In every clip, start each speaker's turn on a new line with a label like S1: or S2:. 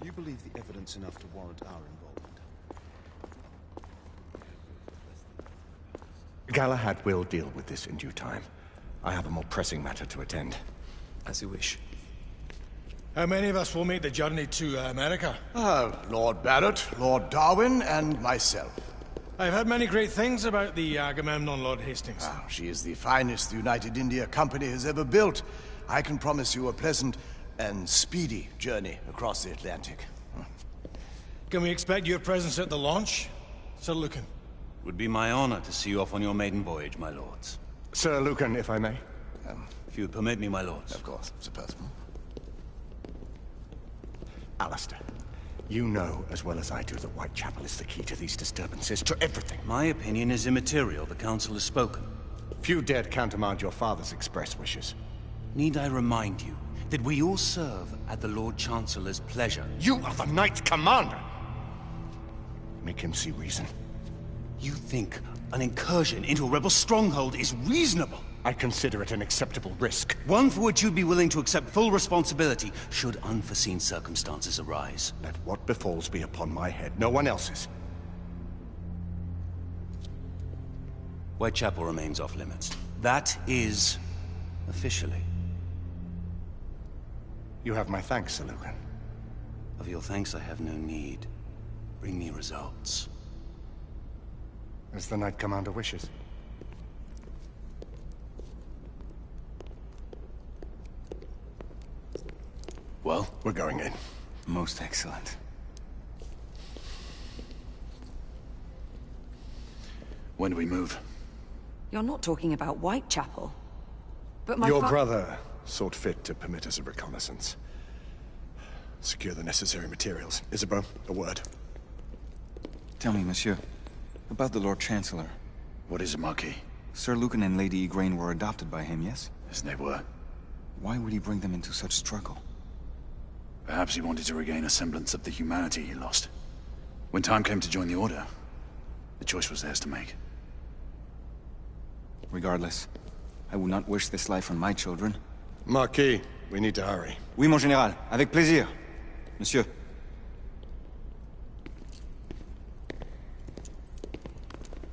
S1: You believe the evidence enough to warrant our involvement?
S2: Galahad will deal with this in due time. I have a more pressing matter to attend.
S1: As you wish.
S3: How many of us will make the journey to America?
S4: Lord Barrett, Lord Darwin, and myself.
S3: I've heard many great things about the Agamemnon, Lord Hastings.
S4: She is the finest the United India Company has ever built. I can promise you a pleasant and speedy journey across the Atlantic.
S3: Can we expect your presence at the launch, Sir Lucan?
S5: Would be my honor to see you off on your maiden voyage, my lords.
S2: Sir Lucan, if I may.
S5: If you would permit me, my lords.
S4: Of course, Sir Percival.
S2: Alistair, you know as well as I do that Whitechapel is the key to these disturbances, to everything.
S5: My opinion is immaterial. The council has spoken.
S2: Few dared countermand your father's express wishes.
S5: Need I remind you that we all serve at the Lord Chancellor's pleasure?
S2: You are the Knight Commander! Make him see reason.
S5: You think an incursion into a rebel stronghold is reasonable?
S2: I consider it an acceptable risk.
S5: One for which you'd be willing to accept full responsibility should unforeseen circumstances arise.
S2: Let what befalls be upon my head, no one else's.
S5: Whitechapel remains off limits. That is... officially.
S2: You have my thanks, Sir Lucan.
S5: Of your thanks I have no need. Bring me results.
S2: As the Knight Commander wishes.
S1: Well?
S2: We're going in.
S1: Most excellent. When do we move?
S6: You're not talking about Whitechapel. But my
S7: Your brother sought fit to permit us a reconnaissance. Secure the necessary materials. Isabeau, a word.
S1: Tell me, monsieur, about the Lord Chancellor.
S7: What is it, Marquis?
S1: Sir Lucan and Lady Igraine were adopted by him, yes?
S7: Yes, they were.
S1: Why would he bring them into such struggle?
S7: Perhaps he wanted to regain a semblance of the humanity he lost. When time came to join the Order, the choice was theirs to make.
S1: Regardless, I would not wish this life on my children.
S7: Marquis, we need to hurry.
S1: Oui, mon général. Avec plaisir. Monsieur.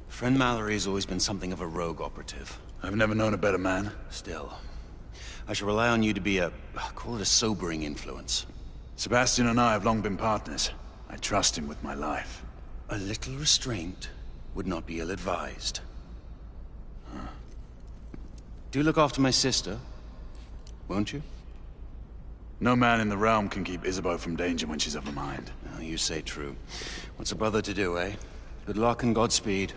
S5: Friend Mallory has always been something of a rogue operative.
S7: I've never known a better man.
S5: Still, I shall rely on you to be call it a sobering influence.
S7: Sebastian and I have long been partners. I trust him with my life.
S5: A little restraint would not be ill-advised. Do look after my sister, won't you?
S7: No man in the realm can keep Isabeau from danger when she's of a mind.
S5: Oh, you say true. What's a brother to do, eh? Good luck and Godspeed.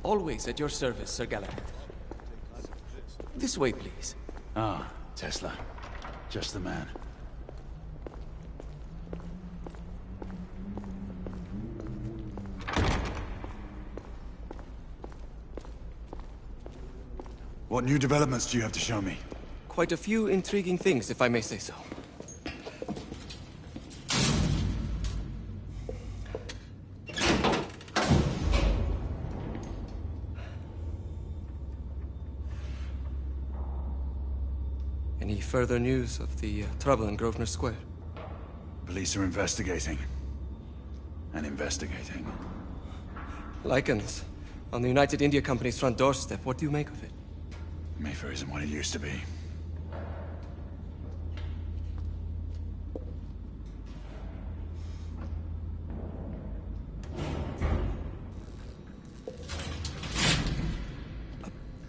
S8: Always at your service, Sir Galahad. This way, please.
S7: Ah, Tesla. Just the man. What new developments do you have to show me?
S8: Quite a few intriguing things, if I may say so. Any further news of the trouble in Grosvenor Square?
S7: Police are investigating. And investigating.
S8: Lycans, on the United India Company's front doorstep. What do you make of it?
S7: Mayfair isn't what it used to be.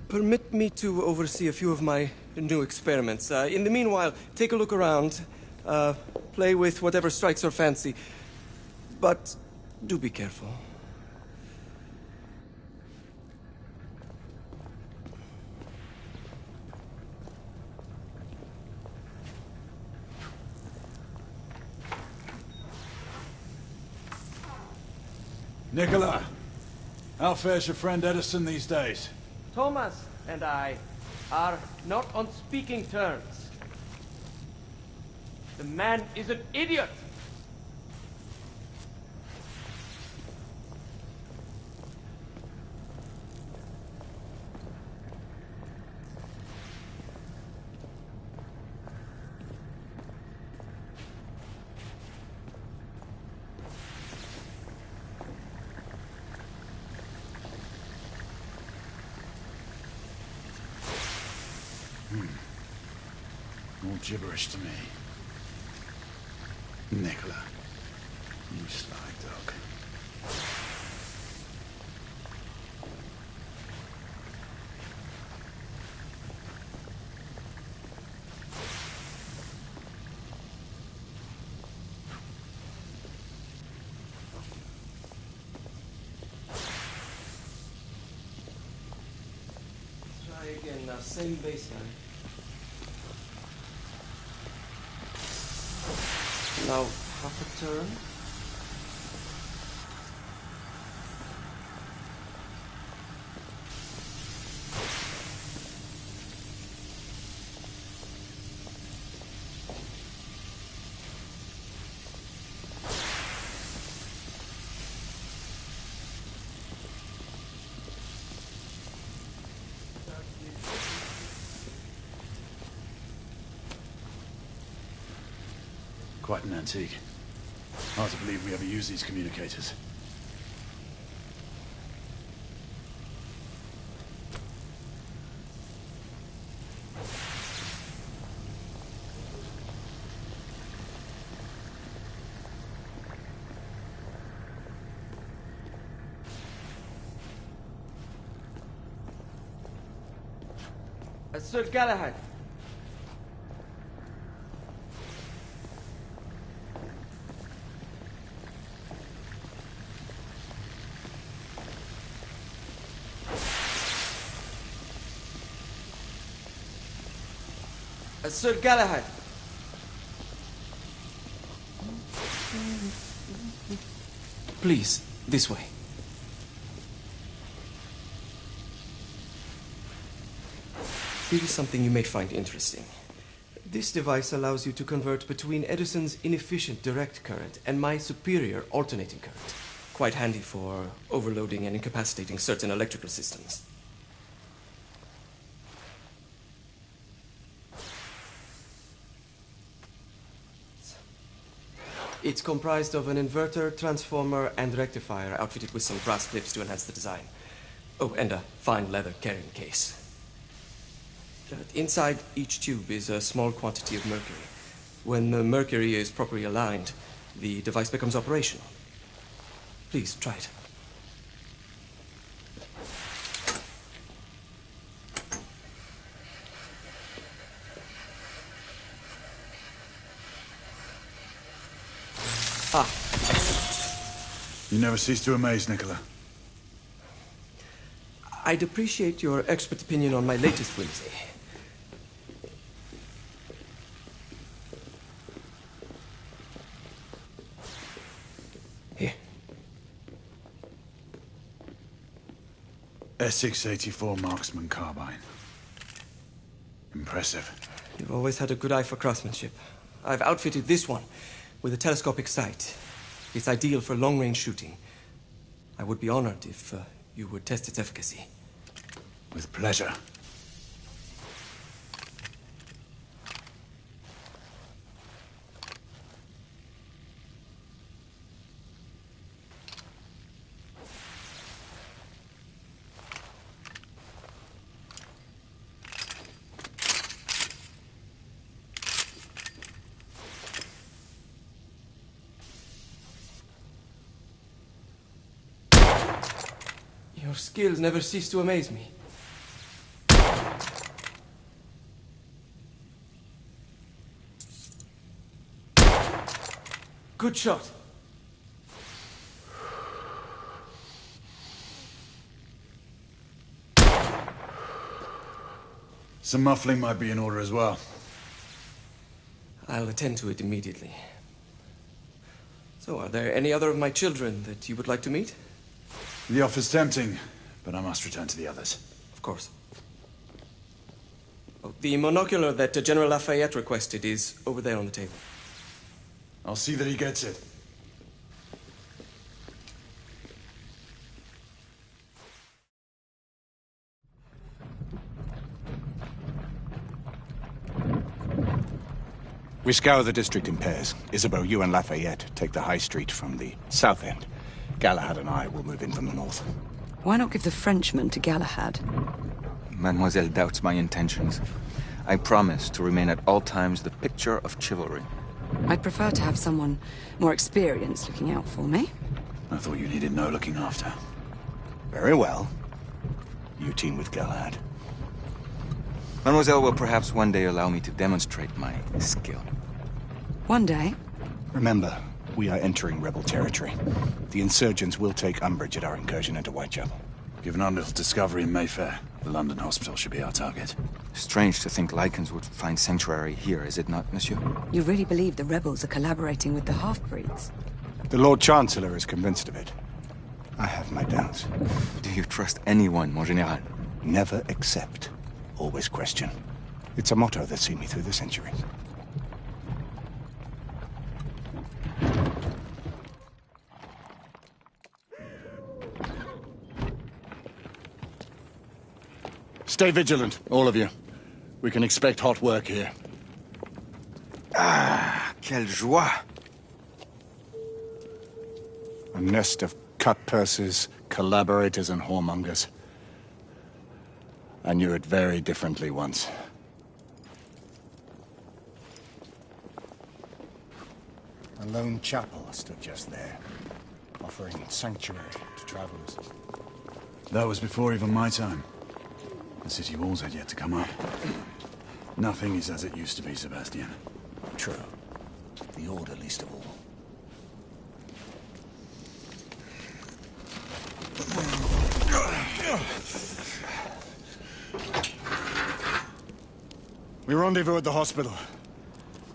S8: Permit me to oversee a few of my new experiments. In the meanwhile, take a look around. Play with whatever strikes your fancy. But do be careful.
S7: Nicola, how fares your friend Edison these days?
S8: Thomas and I are not on speaking terms. The man is an idiot!
S7: All gibberish to me. Nicola, you sly dog.
S8: Try again now, same baseline. Now, half a turn.
S7: Quite an antique. Hard to believe we ever use these communicators.
S8: Sir Galahad. Sir Galahad. Please, this way. Here is something you may find interesting. This device allows you to convert between Edison's inefficient direct current and my superior alternating current. Quite handy for overloading and incapacitating certain electrical systems. It's comprised of an inverter, transformer, and rectifier outfitted with some brass clips to enhance the design. Oh, and a fine leather carrying case. Inside each tube is a small quantity of mercury. When the mercury is properly aligned, the device becomes operational. Please, try it. Ah.
S7: You never cease to amaze, Nicola.
S8: I'd appreciate your expert opinion on my latest whimsy. Here.
S7: S684 Marksman Carbine. Impressive.
S8: You've always had a good eye for craftsmanship. I've outfitted this one with a telescopic sight. It's ideal for long-range shooting. I would be honored if you would test its efficacy.
S7: With pleasure.
S8: Your skills never cease to amaze me. Good shot.
S7: Some muffling might be in order as well.
S8: I'll attend to it immediately. So, are there any other of my children that you would like to meet?
S7: The offer's tempting, but I must return to the others.
S8: Of course. Oh, the monocular that General Lafayette requested is over there on the table.
S7: I'll see that he gets it.
S2: We scour the district in pairs. Isabeau, you and Lafayette take the high street from the south end. Galahad and I will move in from the north.
S6: Why not give the Frenchman to Galahad?
S1: Mademoiselle doubts my intentions. I promise to remain at all times the picture of chivalry.
S6: I'd prefer to have someone more experienced looking out for me.
S7: I thought you needed no looking after.
S2: Very well. You team with Galahad.
S1: Mademoiselle will perhaps one day allow me to demonstrate my skill.
S6: One day.
S2: Remember, we are entering rebel territory. The insurgents will take umbrage at our incursion into Whitechapel.
S7: Given our little discovery in Mayfair, the London hospital should be our target.
S1: Strange to think Lycans would find sanctuary here, is it not, monsieur?
S6: You really believe the rebels are collaborating with the half-breeds?
S2: The Lord Chancellor is convinced of it. I have my doubts.
S1: Do you trust anyone, mon général?
S2: Never accept. Always question. It's a motto that's seen me through the centuries. Stay vigilant, all of you. We can expect hot work here.
S1: Ah, quelle joie!
S2: A nest of cut-pursers, collaborators, and whoremongers. I knew it very differently once. A lone chapel stood just there, offering sanctuary to travelers.
S7: That was before even my time. The city walls had yet to come up. Nothing is as it used to be, Sebastian.
S2: True. The Order least of all. We rendezvous at the hospital.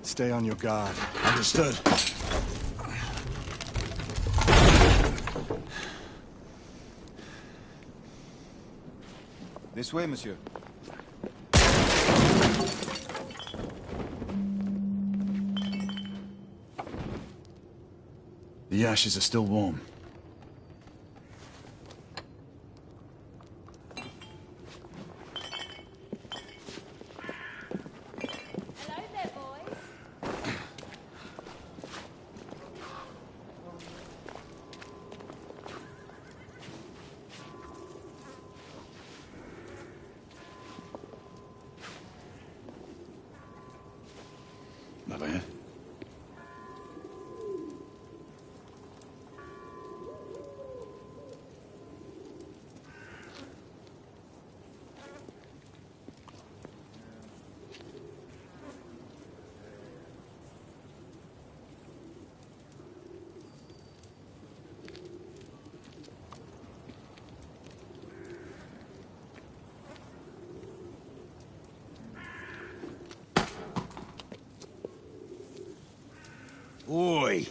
S2: Stay on your guard. Understood.
S1: This way, monsieur.
S7: The ashes are still warm.
S9: Hello there, boys.
S7: Lafayette?
S4: Oi!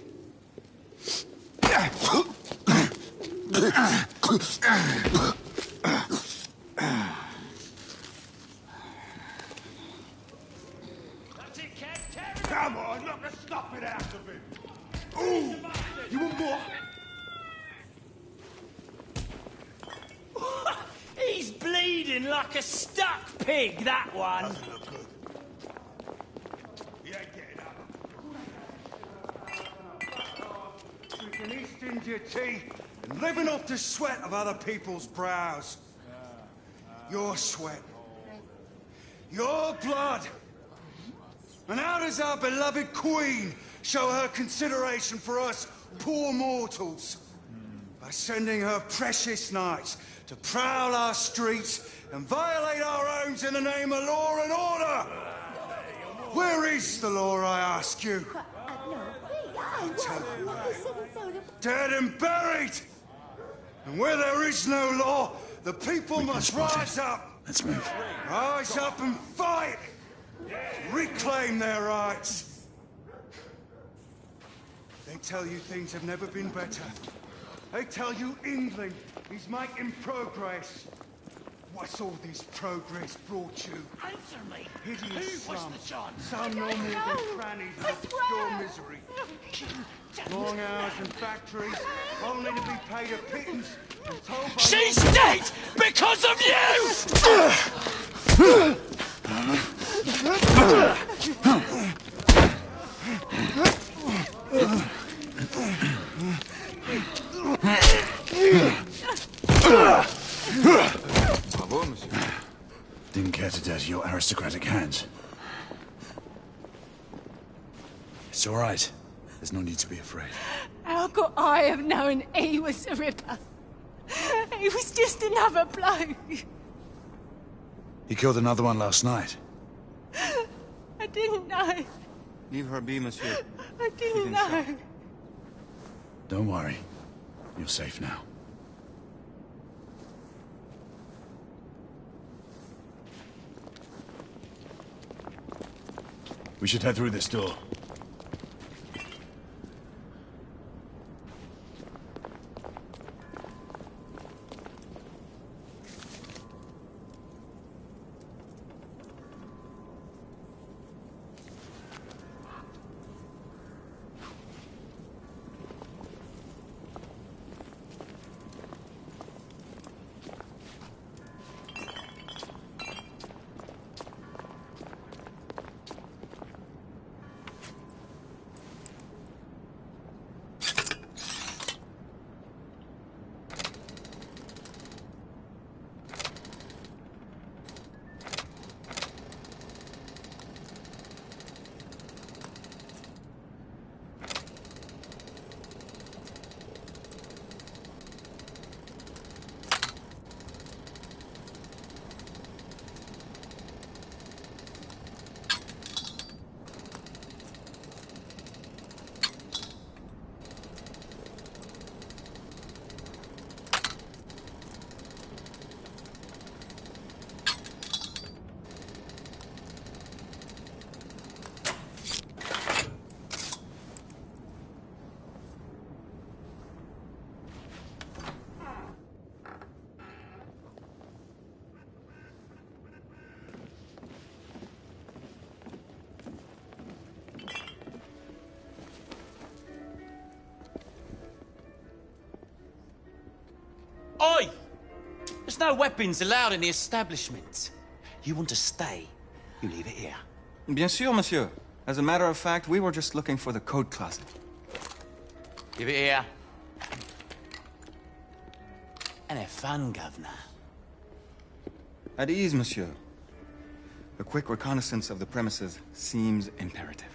S4: Come on, knock the stuffing out of him! Ooh! You want more?
S10: He's bleeding like a stuck pig, that one.
S4: Doesn't look good. He ain't getting up. Drinking East India tea and living off the sweat of other people's brows. Your sweat. Your blood. And how does our beloved Queen show her consideration for us poor mortals? By sending her precious knights to prowl our streets and violate our homes in the name of law and order. Where is the law, I ask you? Dead and buried. And where there is no law, the people must rise up.
S7: Let's move.
S4: Rise up and fight. Reclaim their rights. They tell you things have never been better. They tell you England is making progress. What's all this progress brought you?
S10: Answer me.
S4: Hideous
S10: Who was
S4: slums,
S10: the John?
S4: some no more than crannies of obscure misery. Long hours in factories, only to be paid a pittance and told by...
S10: She's dead because of you!
S1: Bravo, monsieur.
S7: Didn't care to dirty your aristocratic hands. It's all right. There's no need to be afraid.
S9: How could I have known he was the Ripper? He was just another bloke.
S7: He killed another one last night.
S9: I didn't know.
S1: Leave her be, monsieur.
S9: I didn't know.
S7: Don't worry. You're safe now. We should head through this door.
S10: Oi! There's no weapons allowed in the establishment. You want to stay, you leave it here.
S1: Bien sûr, monsieur. As a matter of fact, we were just looking for the code closet.
S10: Give it here. And have fun, governor.
S1: At ease, monsieur. A quick reconnaissance of the premises seems imperative.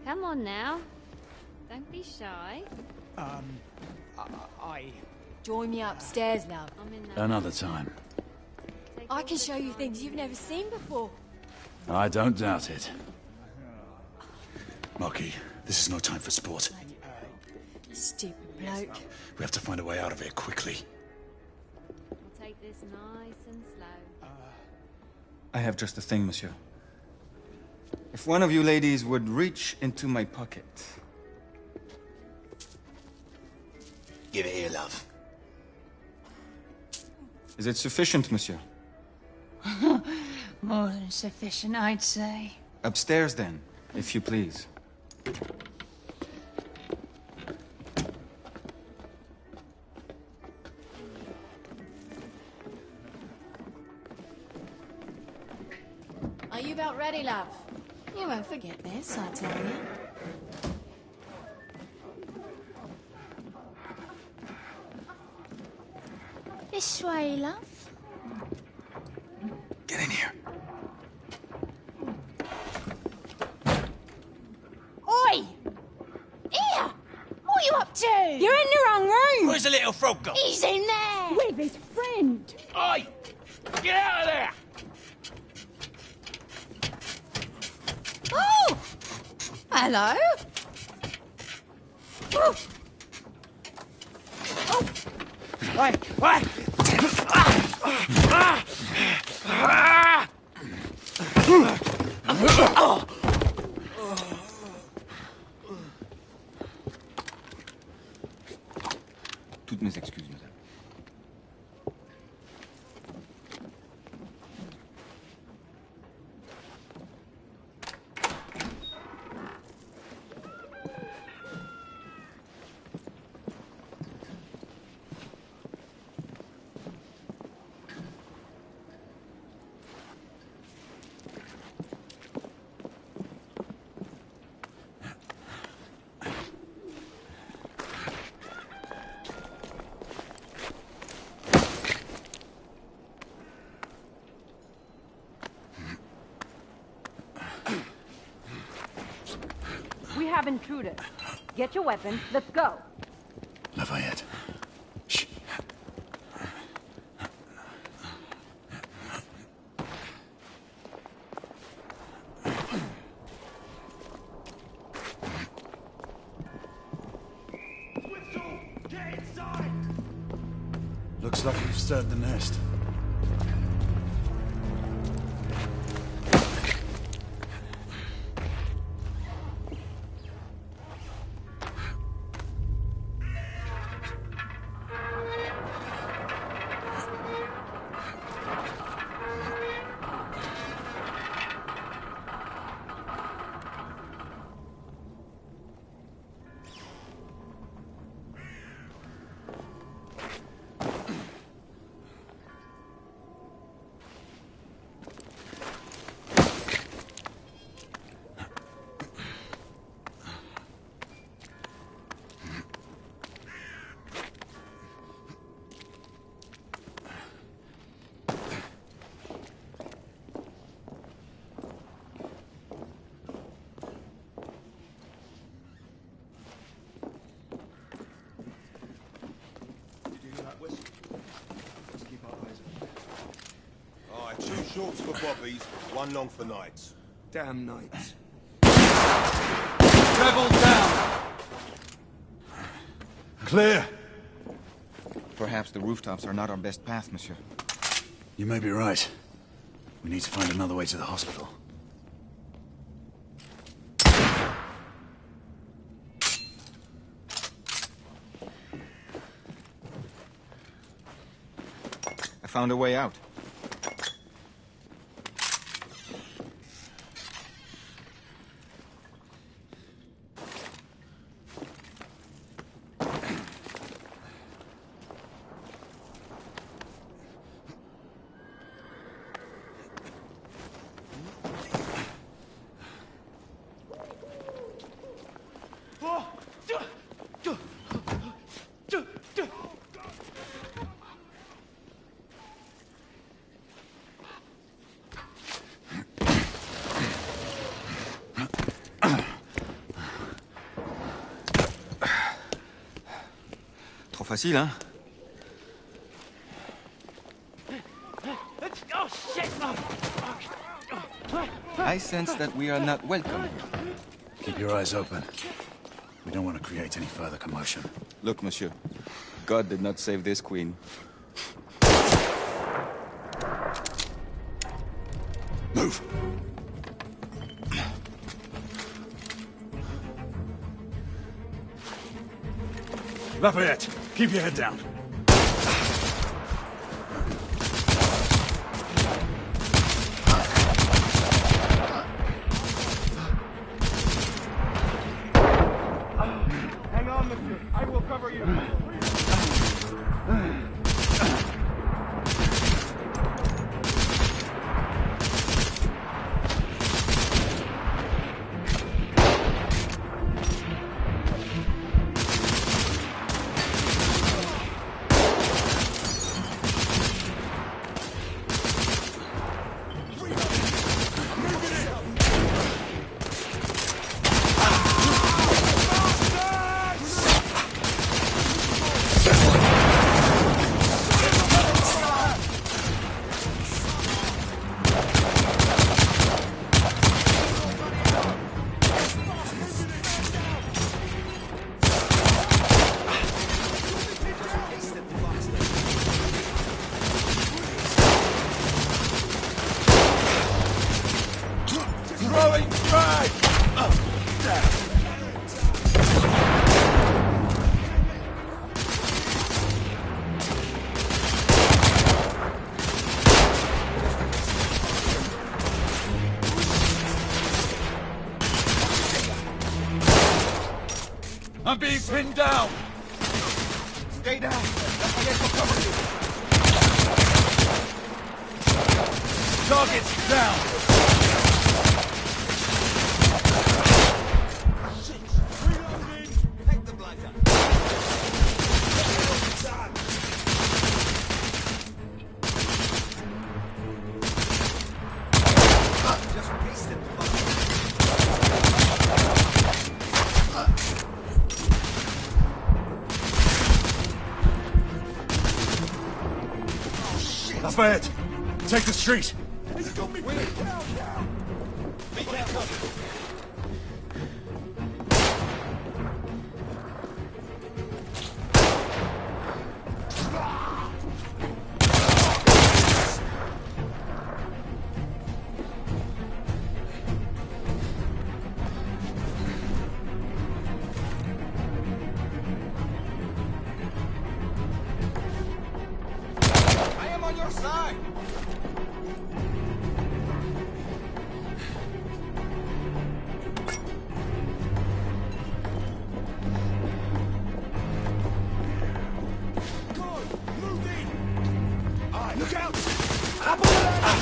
S9: Come on now. Don't be shy.
S11: Join me upstairs, love.
S9: I'm in that.
S7: Another time.
S9: Take
S11: I
S9: all
S11: can
S9: the
S11: show you
S9: time.
S11: things you've never seen before.
S7: I don't doubt it. Marquis, this is no time for sport.
S11: Stupid bloke.
S7: We have to find a way out of here quickly.
S9: We'll take this nice and slow.
S1: I have just the thing, monsieur. If one of you ladies would reach into my pocket.
S10: Give it here, love.
S1: Is it sufficient, monsieur?
S12: More than sufficient, I'd say.
S1: Upstairs, then, if you please.
S11: Are you about ready, love? You won't forget this, I tell you.
S12: This way, love.
S1: Get in here.
S12: Oi! Here! What are you up to? You're in the wrong room!
S10: Where's the little frog gone?
S12: He's in there! With his friend!
S10: Oi! Get out of there!
S12: Oh! Hello? Oh!
S1: Toutes mes excuses, madame.
S13: We have intruders. Get your weapon. Let's go.
S7: Lafayette. Shh.
S4: Get inside!
S7: Looks like we've stirred the nest.
S14: Aye, 2 shorts for bobbies, 1 long for nights.
S8: Damn nights.
S14: Rebel down!
S7: Clear!
S1: Perhaps the rooftops are not our best path, monsieur.
S7: You may be right. We need to find another way to the hospital.
S1: I found a way out. Trop facile, hein?
S10: Oh, shit!
S1: I sense that we are not welcome.
S7: Keep your eyes open. We don't want to create any further commotion.
S1: Look, monsieur. God did not save this queen.
S7: Move! Lafayette, keep your head down.
S4: Hang on, monsieur. I will cover you.
S14: Throwing frag! I'm being pinned down! Stay down! Lafayette will cover you! Target's down!
S7: Lafayette! Take the street!
S14: He's got me pinned down now! Be careful! I am on your side! Good! Move in! Alright, look out! Up on the ladder!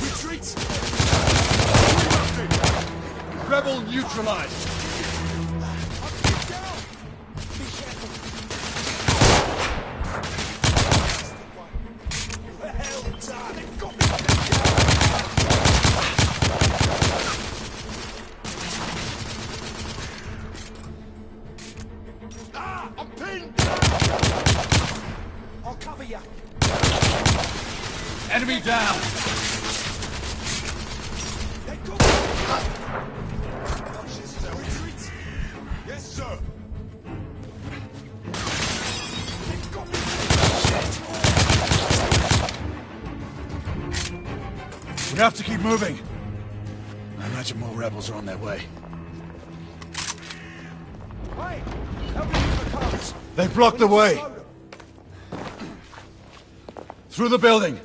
S14: Retreat!
S7: Rebel neutralized!
S14: I'm pinned! I'll cover you!
S7: Enemy down!
S14: They got me! Watch this, sir. Retreat! Yes, sir! They've got me! Shit!
S7: We have to keep moving. I imagine more rebels are on their way.
S14: Hey! Help me with the cars!
S7: They've blocked the way! Through the building!